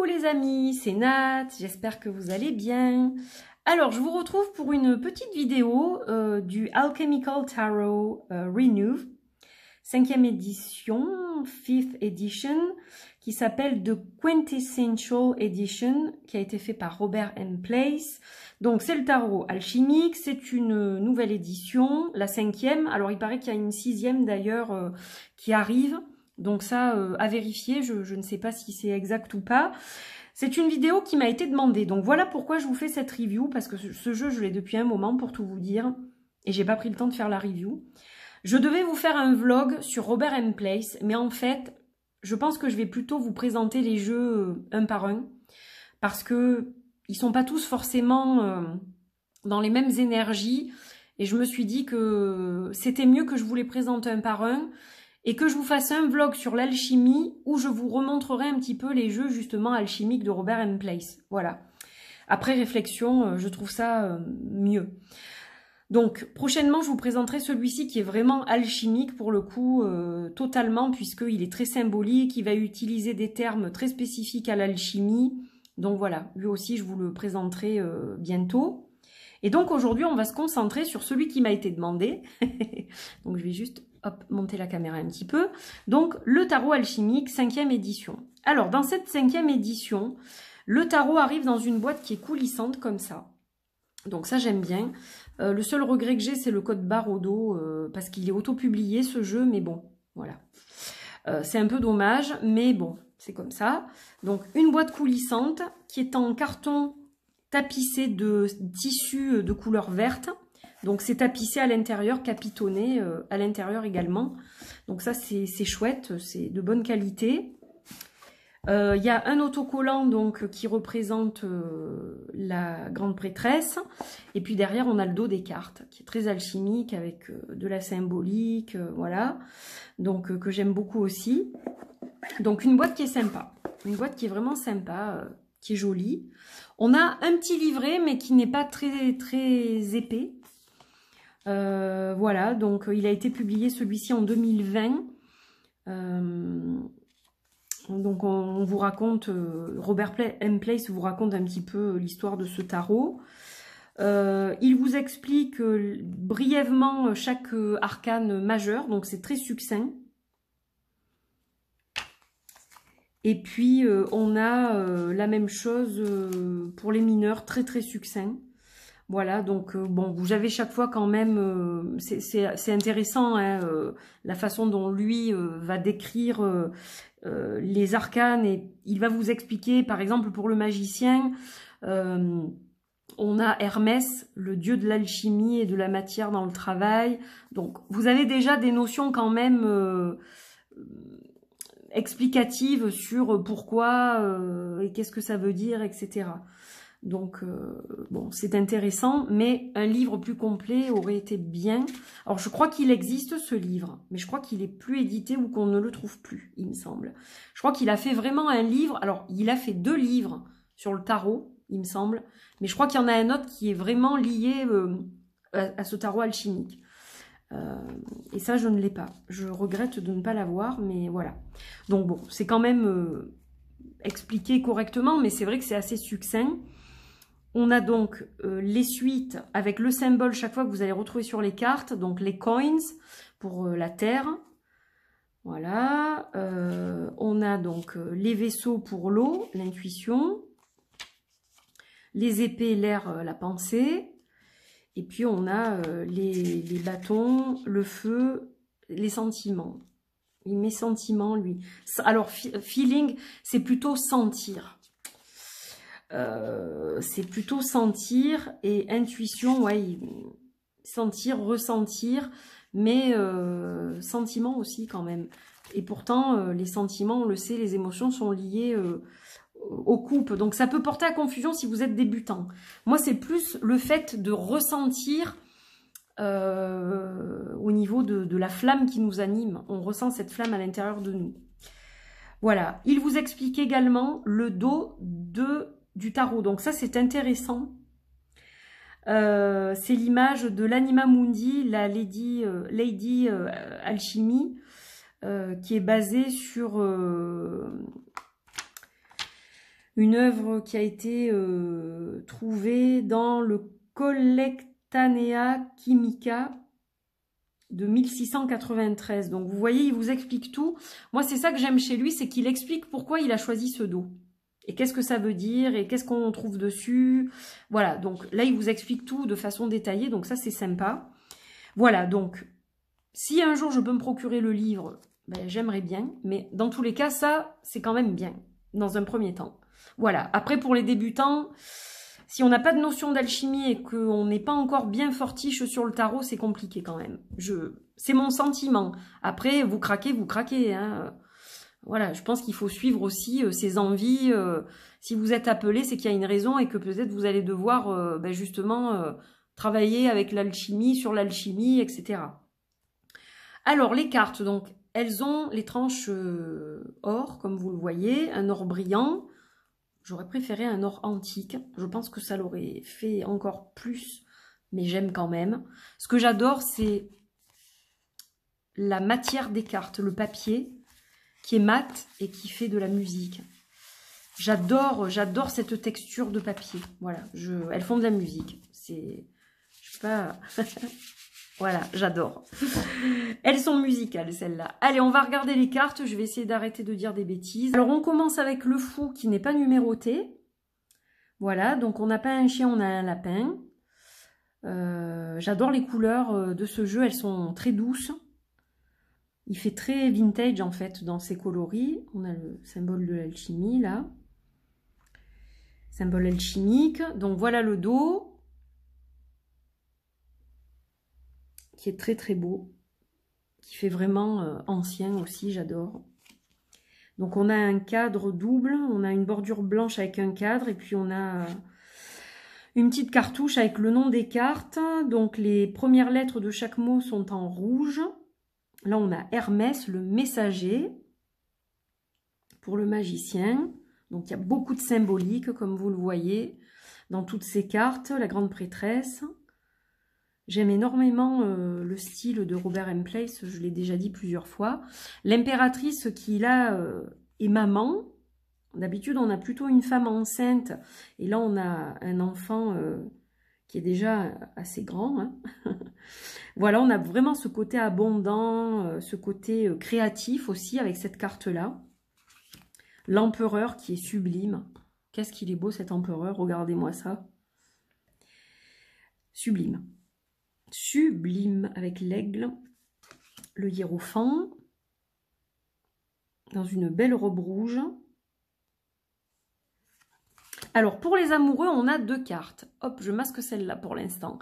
les amis, c'est Nat, j'espère que vous allez bien. Alors, je vous retrouve pour une petite vidéo du Alchemical Tarot Renew, 5e édition, 5th edition, qui s'appelle The Quintessential Edition, qui a été fait par Robert M. Place. Donc, c'est le tarot alchimique, c'est une nouvelle édition, la 5e. Alors, il paraît qu'il y a une 6e d'ailleurs qui arrive. Donc ça, à vérifier, je ne sais pas si c'est exact ou pas. C'est une vidéo qui m'a été demandée. Donc voilà pourquoi je vous fais cette review, parce que ce jeu, je l'ai depuis un moment pour tout vous dire. Et j'ai pas pris le temps de faire la review. Je devais vous faire un vlog sur Robert M. Place, mais en fait, je pense que je vais plutôt vous présenter les jeux un par un. Parce que ils sont pas tous forcément dans les mêmes énergies. Et je me suis dit que c'était mieux que je vous les présente un par un. Et que je vous fasse un vlog sur l'alchimie où je vous remontrerai un petit peu les jeux justement alchimiques de Robert M. Place. Voilà. Après réflexion, je trouve ça mieux. Donc prochainement, je vous présenterai celui-ci qui est vraiment alchimique pour le coup, totalement, puisqu'il est très symbolique, il va utiliser des termes très spécifiques à l'alchimie. Donc voilà, lui aussi je vous le présenterai bientôt. Et donc aujourd'hui, on va se concentrer sur celui qui m'a été demandé. Donc je vais juste hop, monter la caméra un petit peu. Donc le tarot alchimique, 5e édition. Alors dans cette 5e édition, le tarot arrive dans une boîte qui est coulissante comme ça. Donc ça j'aime bien. Le seul regret que j'ai, c'est le code barre au dos, parce qu'il est auto-publié ce jeu, mais bon, voilà. C'est un peu dommage, mais bon, c'est comme ça. Donc une boîte coulissante qui est en carton tapissé de tissu de couleur verte. Donc c'est tapissé à l'intérieur, capitonné à l'intérieur également. Donc ça c'est chouette, c'est de bonne qualité. Il y a un autocollant donc qui représente la grande prêtresse. Et puis derrière on a le dos des cartes qui est très alchimique avec de la symbolique, voilà. Donc que j'aime beaucoup aussi. Donc une boîte qui est sympa, une boîte qui est vraiment sympa, qui est jolie. On a un petit livret mais qui n'est pas très épais. Voilà, donc il a été publié celui-ci en 2020. Donc on vous raconte, Robert M. Place vous raconte un petit peu l'histoire de ce tarot. Il vous explique brièvement chaque arcane majeur, donc c'est très succinct. Et puis on a la même chose pour les mineurs, très succinct. Voilà, donc bon, vous avez chaque fois quand même, c'est intéressant, hein, la façon dont lui va décrire les arcanes, et il va vous expliquer, par exemple pour le magicien, on a Hermès, le dieu de l'alchimie et de la matière dans le travail. Donc vous avez déjà des notions quand même explicatives sur pourquoi et qu'est-ce que ça veut dire, etc. Donc, bon, c'est intéressant, mais un livre plus complet aurait été bien. Alors, je crois qu'il existe ce livre, mais je crois qu'il est plus édité ou qu'on ne le trouve plus, il me semble. Je crois qu'il a fait vraiment un livre. Alors, il a fait 2 livres sur le tarot, il me semble, mais je crois qu'il y en a un autre qui est vraiment lié à ce tarot alchimique. Et ça, je ne l'ai pas. Je regrette de ne pas l'avoir, mais voilà. Donc, bon, c'est quand même expliqué correctement, mais c'est vrai que c'est assez succinct. On a donc les suites avec le symbole chaque fois que vous allez retrouver sur les cartes. Donc les coins pour la terre. Voilà. On a donc les vaisseaux pour l'eau, l'intuition. Les épées, l'air, la pensée. Et puis on a les bâtons, le feu, les sentiments. Mes sentiments, lui. Alors, feeling, c'est plutôt sentir. C'est plutôt sentir, et intuition, ouais, sentir, ressentir, mais sentiment aussi quand même. Et pourtant, les sentiments, on le sait, les émotions sont liées aux couples. Donc ça peut porter à confusion si vous êtes débutant. Moi, c'est plus le fait de ressentir au niveau de la flamme qui nous anime. On ressent cette flamme à l'intérieur de nous. Voilà. Il vous explique également le dos du tarot. Donc ça, c'est intéressant. C'est l'image de l'Anima Mundi, la Lady Alchimie, qui est basée sur Une œuvre qui a été trouvée dans le Collectanea Chimica de 1693. Donc vous voyez, il vous explique tout. Moi, c'est ça que j'aime chez lui, c'est qu'il explique pourquoi il a choisi ce dos. Et qu'est-ce que ça veut dire, et qu'est-ce qu'on trouve dessus. Voilà, donc là, il vous explique tout de façon détaillée, donc ça, c'est sympa. Voilà, donc, si un jour je peux me procurer le livre, ben, j'aimerais bien. Mais dans tous les cas, ça, c'est quand même bien, dans un premier temps. Voilà, après, pour les débutants, si on n'a pas de notion d'alchimie et qu'on n'est pas encore bien fortiche sur le tarot, c'est compliqué quand même. C'est mon sentiment. Après, vous craquez. Hein. Voilà, je pense qu'il faut suivre aussi ses envies. Si vous êtes appelé, c'est qu'il y a une raison et que peut-être vous allez devoir ben justement travailler avec l'alchimie, sur l'alchimie, etc. Alors, les cartes, donc, elles ont les tranches or, comme vous le voyez, un or brillant. J'aurais préféré un or antique. Je pense que ça l'aurait fait encore plus, mais j'aime quand même. Ce que j'adore, c'est la matière des cartes, le papier, qui est mat et qui fait de la musique. J'adore cette texture de papier. Voilà, elles font de la musique. C'est, je sais pas, voilà, j'adore. Elles sont musicales, celles-là. Allez, on va regarder les cartes. Je vais essayer d'arrêter de dire des bêtises. Alors, on commence avec le fou qui n'est pas numéroté. Voilà, donc on n'a pas un chien, on a un lapin. J'adore les couleurs de ce jeu, elles sont très douces. Il fait très vintage en fait dans ses coloris. On a le symbole de l'alchimie là. Symbole alchimique. Donc voilà le dos. Qui est très très beau. Qui fait vraiment ancien aussi, j'adore. Donc on a un cadre double. On a une bordure blanche avec un cadre. Et puis on a une petite cartouche avec le nom des cartes. Donc les premières lettres de chaque mot sont en rouge. Là, on a Hermès, le messager, pour le magicien. Donc, il y a beaucoup de symbolique, comme vous le voyez, dans toutes ces cartes. La grande prêtresse. J'aime énormément le style de Robert M. Place, je l'ai déjà dit plusieurs fois. L'impératrice qui, là, est maman. D'habitude, on a plutôt une femme enceinte. Et là, on a un enfant qui est déjà assez grand. Hein. Voilà, on a vraiment ce côté abondant, ce côté créatif aussi avec cette carte-là. L'empereur qui est sublime. Qu'est-ce qu'il est beau cet empereur, regardez-moi ça. Sublime. Sublime avec l'aigle, le hiérophant, dans une belle robe rouge. Alors, pour les amoureux, on a deux cartes. Hop, je masque celle-là pour l'instant.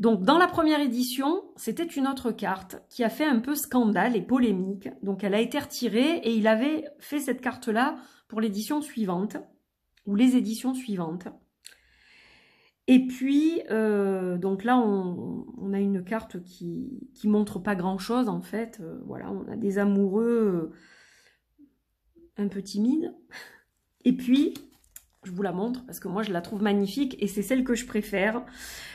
Donc, dans la première édition, c'était une autre carte qui a fait un peu scandale et polémique. Donc, elle a été retirée et il avait fait cette carte-là pour l'édition suivante, ou les éditions suivantes. Et puis, donc là, on a une carte qui montre pas grand-chose, en fait. Voilà, on a des amoureux un peu timides. Et puis, je vous la montre parce que moi, je la trouve magnifique et c'est celle que je préfère.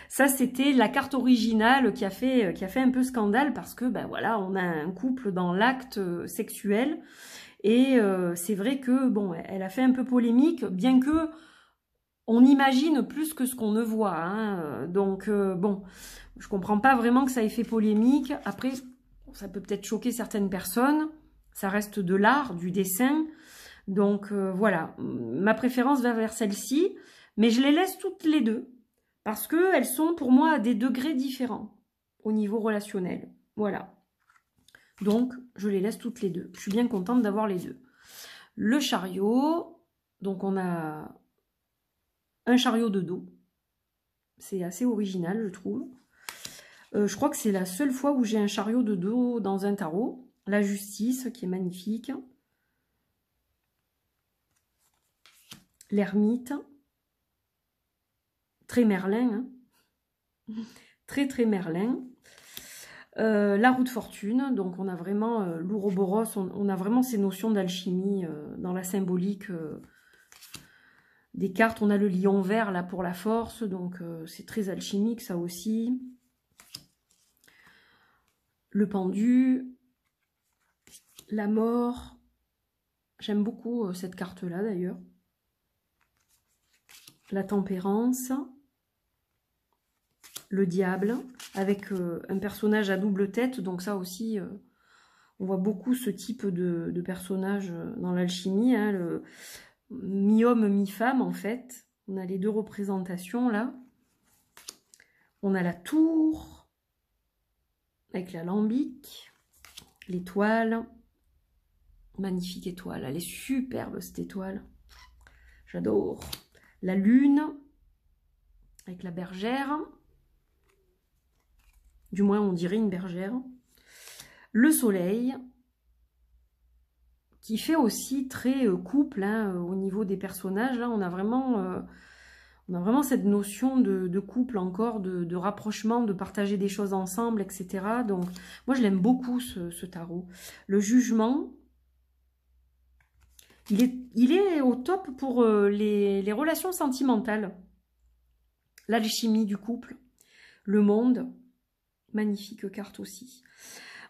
Ça, c'était la carte originale qui a fait un peu scandale parce que, ben voilà, on a un couple dans l'acte sexuel. Et c'est vrai que, bon, elle a fait un peu polémique, bien que on imagine plus que ce qu'on ne voit. Hein. Donc, bon, je comprends pas vraiment que ça ait fait polémique. Après, ça peut peut-être choquer certaines personnes. Ça reste de l'art, du dessin. Donc, voilà. Ma préférence va vers celle-ci. Mais je les laisse toutes les deux. Parce qu'elles sont, pour moi, à des degrés différents au niveau relationnel. Voilà. Donc, je les laisse toutes les deux. Je suis bien contente d'avoir les deux. Le chariot. Donc, on a un chariot de dos. C'est assez original, je trouve. Je crois que c'est la seule fois où j'ai un chariot de dos dans un tarot. La justice, qui est magnifique. L'ermite. Très Merlin. Hein. Très, très Merlin. La roue de fortune. Donc, on a vraiment l'ouroboros. On a vraiment ces notions d'alchimie dans la symbolique des cartes. On a le lion vert, là, pour la force. Donc, c'est très alchimique, ça aussi. Le pendu. La mort. J'aime beaucoup cette carte-là, d'ailleurs. la tempérance, le diable, avec un personnage à double tête. Donc ça aussi, on voit beaucoup ce type de personnage dans l'alchimie, hein, le mi-homme, mi-femme en fait. On a les deux représentations là. On a la tour, avec l'alambic, l'étoile. Magnifique étoile, elle est superbe cette étoile. J'adore. La lune, avec la bergère. Du moins, on dirait une bergère. Le soleil, qui fait aussi très couple hein, au niveau des personnages. Là, on a vraiment cette notion de couple encore, de rapprochement, de partager des choses ensemble, etc. Donc, moi, je l'aime beaucoup, ce tarot. Le jugement, il est au top pour les relations sentimentales. L'alchimie du couple, le monde, magnifique carte aussi.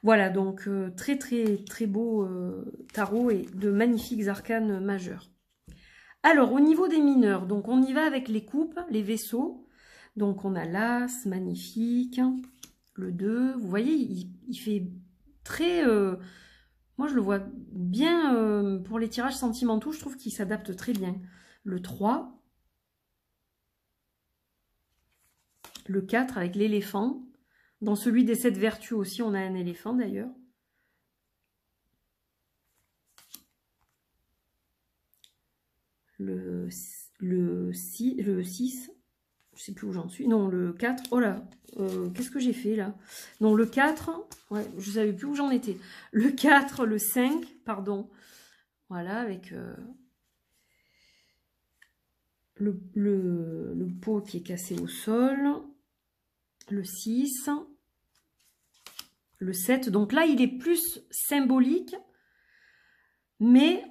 Voilà, donc très beau tarot et de magnifiques arcanes majeurs. Alors, au niveau des mineurs, donc on y va avec les coupes, les vaisseaux. Donc on a l'As, magnifique, le 2. Vous voyez, il fait très... moi, je le vois bien pour les tirages sentimentaux, je trouve qu'il s'adapte très bien. Le 3. Le 4 avec l'éléphant. Dans celui des 7 vertus aussi, on a un éléphant d'ailleurs. Le 6, je sais plus où j'en suis. Non, le 4, oh là, qu'est-ce que j'ai fait là? Non, le 4, ouais, je savais plus où j'en étais. Le 4, le 5, pardon. Voilà, avec le pot qui est cassé au sol. Le 6, le 7. Donc là, il est plus symbolique, mais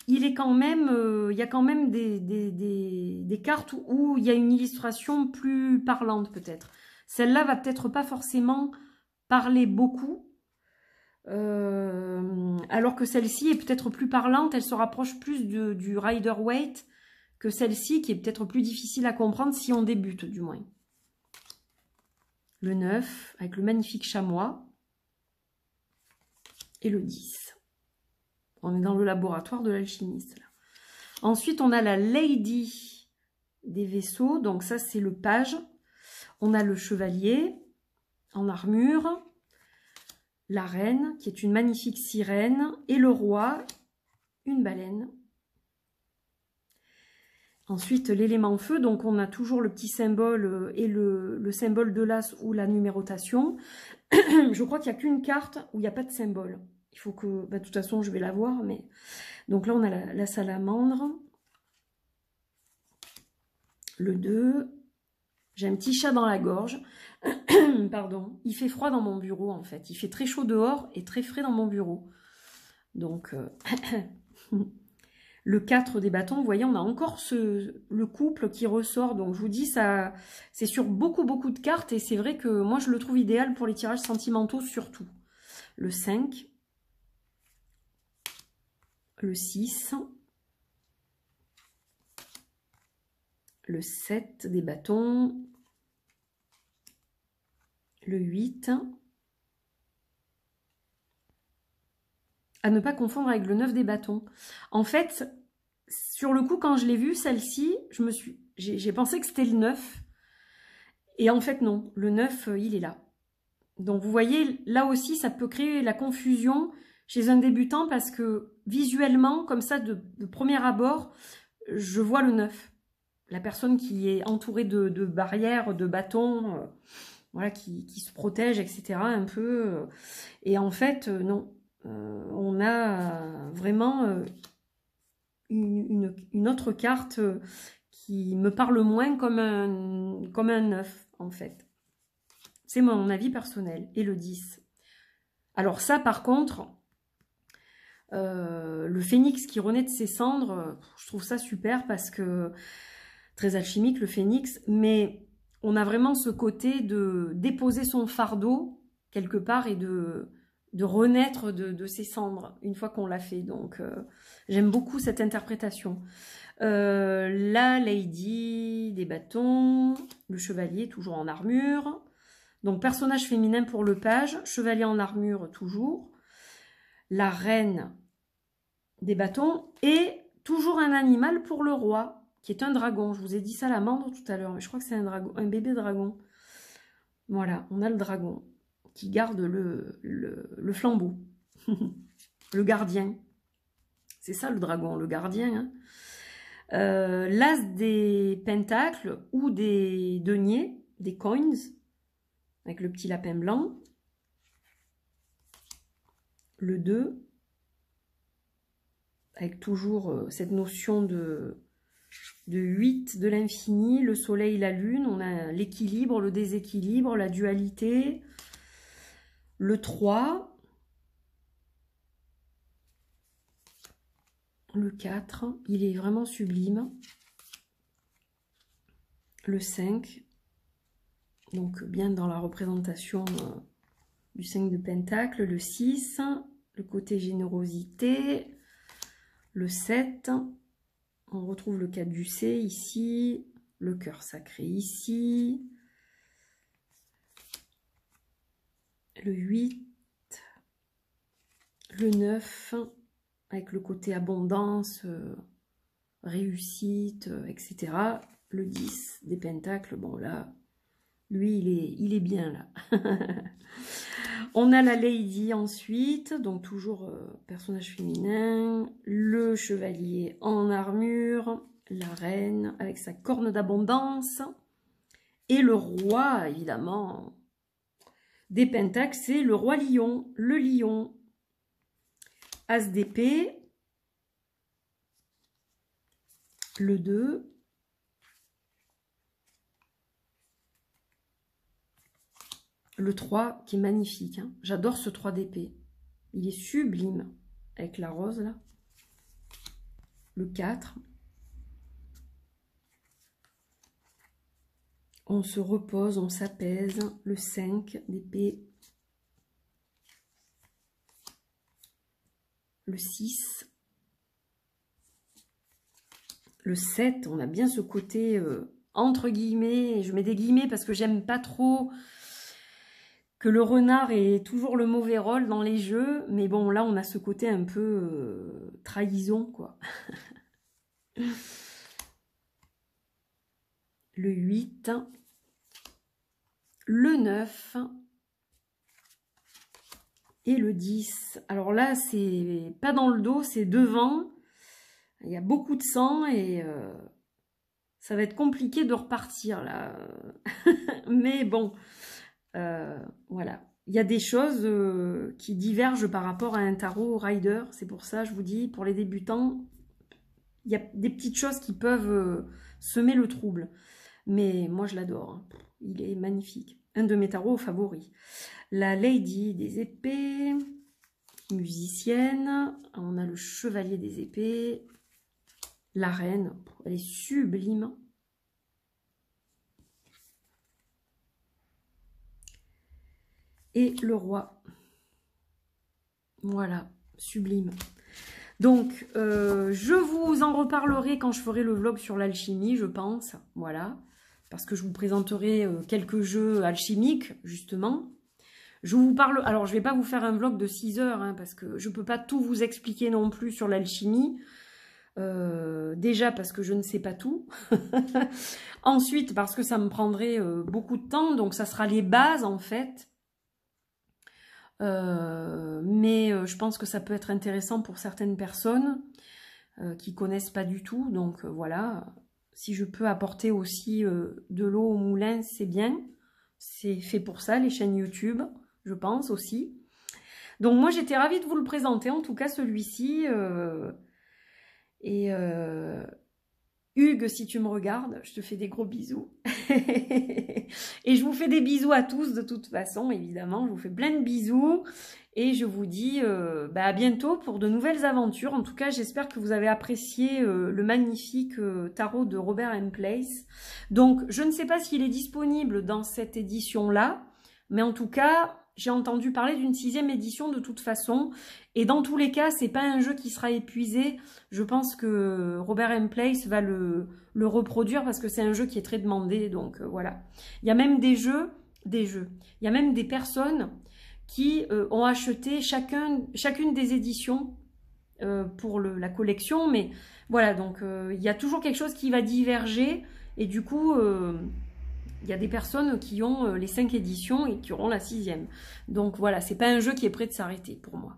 il est quand même, il y a quand même des cartes où il y a une illustration plus parlante peut-être. Celle-là va peut-être pas forcément parler beaucoup, alors que celle-ci est peut-être plus parlante, elle se rapproche plus du Rider-Waite que celle-ci qui est peut-être plus difficile à comprendre si on débute du moins. Le 9 avec le magnifique chamois et le 10. On est dans le laboratoire de l'alchimiste. Ensuite, on a la Lady des vaisseaux. Donc ça, c'est le page. On a le chevalier en armure. La reine, qui est une magnifique sirène. Et le roi, une baleine. Ensuite, l'élément feu. Donc, on a toujours le petit symbole et le symbole de l'as ou la numérotation. Je crois qu'il n'y a qu'une carte où il n'y a pas de symbole. Il faut que... Bah, de toute façon, je vais la voir, mais... Donc là, on a la salamandre. Le 2. J'ai un petit chat dans la gorge. Pardon. Il fait froid dans mon bureau, en fait. Il fait très chaud dehors et très frais dans mon bureau. Donc, le 4 des bâtons, vous voyez, on a encore le couple qui ressort. Donc, je vous dis, ça, c'est sur beaucoup de cartes. Et c'est vrai que moi, je le trouve idéal pour les tirages sentimentaux, surtout. Le 5. Le 6, le 7 des bâtons, le 8, à ne pas confondre avec le 9 des bâtons. En fait, sur le coup, quand je l'ai vue, celle-ci, j'ai pensé que c'était le 9, et en fait non, le 9, il est là. Donc vous voyez, là aussi, ça peut créer la confusion chez un débutant parce que visuellement, comme ça, de premier abord, je vois le 9. La personne qui est entourée de barrières, de bâtons, voilà, qui se protège, etc. un peu. Et en fait, non. On a vraiment une autre carte qui me parle moins comme un 9, en fait. C'est mon avis personnel. Et le 10. Alors ça, par contre... le phénix qui renaît de ses cendres, je trouve ça super parce que très alchimique le phénix, mais on a vraiment ce côté de déposer son fardeau quelque part et de renaître de ses cendres une fois qu'on l'a fait. Donc, j'aime beaucoup cette interprétation. La Lady des bâtons, le chevalier toujours en armure. Donc, personnage féminin pour le page, chevalier en armure toujours. La reine des bâtons et toujours un animal pour le roi, qui est un dragon. Je vous ai dit ça à l'amande tout à l'heure, mais je crois que c'est un dragon, un bébé dragon. Voilà, on a le dragon qui garde le flambeau, le gardien. C'est ça le dragon, le gardien. Hein. L'as des pentacles ou des deniers, des coins, avec le petit lapin blanc. Le 2, avec toujours cette notion de 8 de l'infini, le soleil, la lune, on a l'équilibre, le déséquilibre, la dualité. Le 3, le 4, il est vraiment sublime. Le 5, donc bien dans la représentation du 5 de Pentacle. Le 6, le côté générosité. Le 7, on retrouve le caducée ici, le cœur sacré ici. Le 8, le 9, avec le côté abondance, réussite, etc. Le 10 des pentacles, bon là, lui il est bien là. On a la Lady ensuite, donc toujours personnage féminin, le chevalier en armure, la reine avec sa corne d'abondance, et le roi évidemment des pentacles, c'est le roi lion, le lion. As d'épée, le 2, le 3 qui est magnifique, hein. J'adore ce 3 d'épée, il est sublime avec la rose là. Le 4, on se repose, on s'apaise. Le 5 d'épée, le 6, le 7, on a bien ce côté entre guillemets, je mets des guillemets parce que j'aime pas trop que le renard ait toujours le mauvais rôle dans les jeux, mais bon là on a ce côté un peu trahison quoi. Le 8, le 9 et le 10. Alors là, c'est pas dans le dos, c'est devant. Il y a beaucoup de sang et ça va être compliqué de repartir là. Mais bon, voilà. Il y a des choses qui divergent par rapport à un tarot rider. C'est pour ça, je vous dis, pour les débutants, il y a des petites choses qui peuvent semer le trouble. Mais moi, je l'adore. Hein. Il est magnifique. Un de mes tarots favoris. La Lady des épées, musicienne. On a le chevalier des épées. La reine, elle est sublime. Et le roi. Voilà, sublime. Donc, je vous en reparlerai quand je ferai le vlog sur l'alchimie, je pense. Voilà. Parce que je vous présenterai quelques jeux alchimiques, justement. Je vous parle... Alors, je ne vais pas vous faire un vlog de 6 heures, hein, parce que je ne peux pas tout vous expliquer non plus sur l'alchimie. Déjà parce que je ne sais pas tout. Ensuite, parce que ça me prendrait beaucoup de temps. Donc, ça sera les bases, en fait. Mais je pense que ça peut être intéressant pour certaines personnes qui connaissent pas du tout. Donc, voilà... Si je peux apporter aussi de l'eau au moulin, c'est bien. C'est fait pour ça, les chaînes YouTube, je pense aussi. Donc moi, j'étais ravie de vous le présenter, en tout cas celui-ci. Hugues, si tu me regardes, je te fais des gros bisous. Et je vous fais des bisous à tous de toute façon, évidemment. Je vous fais plein de bisous. Et je vous dis à bientôt pour de nouvelles aventures. En tout cas, j'espère que vous avez apprécié le magnifique tarot de Robert & Place. Donc, je ne sais pas s'il est disponible dans cette édition-là. Mais en tout cas, j'ai entendu parler d'une 6e édition de toute façon. Et dans tous les cas, c'est pas un jeu qui sera épuisé. Je pense que Robert M. Place va le reproduire parce que c'est un jeu qui est très demandé. Donc voilà. Il y a même des jeux. Il y a même des personnes qui ont acheté chacune des éditions pour la collection. Mais voilà, donc il y a toujours quelque chose qui va diverger. Et du coup... il y a des personnes qui ont les 5 éditions et qui auront la 6e. Donc voilà, c'est pas un jeu qui est prêt de s'arrêter pour moi.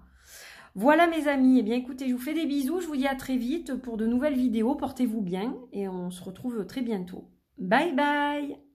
Voilà mes amis, eh bien écoutez, je vous fais des bisous, je vous dis à très vite pour de nouvelles vidéos, portez-vous bien et on se retrouve très bientôt. Bye bye!